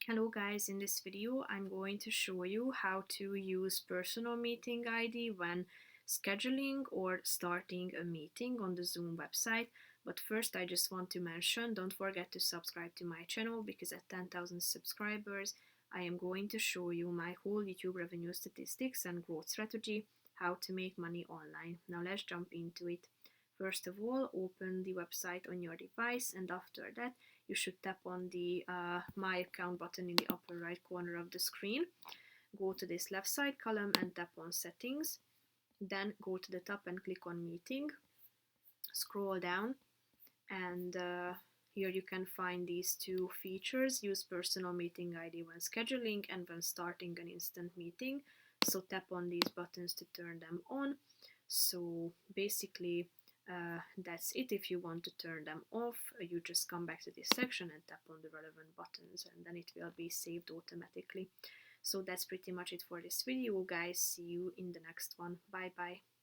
Hello guys, in this video I'm going to show you how to use personal meeting ID when scheduling or starting a meeting on the Zoom website. But first I just want to mention, don't forget to subscribe to my channel because at 10,000 subscribers I am going to show you my whole YouTube revenue statistics and growth strategy, how to make money online. Now let's jump into it. First of all, open the website on your device, and after that you should tap on the My Account button in the upper right corner of the screen. Go to this left side column and tap on Settings. Then go to the top and click on Meeting. Scroll down and here you can find these two features: use personal meeting ID when scheduling and when starting an instant meeting. So tap on these buttons to turn them on. So basically that's it. If you want to turn them off, you just come back to this section and tap on the relevant buttons, and then it will be saved automatically. So that's pretty much it for this video, guys. See you in the next one. Bye bye.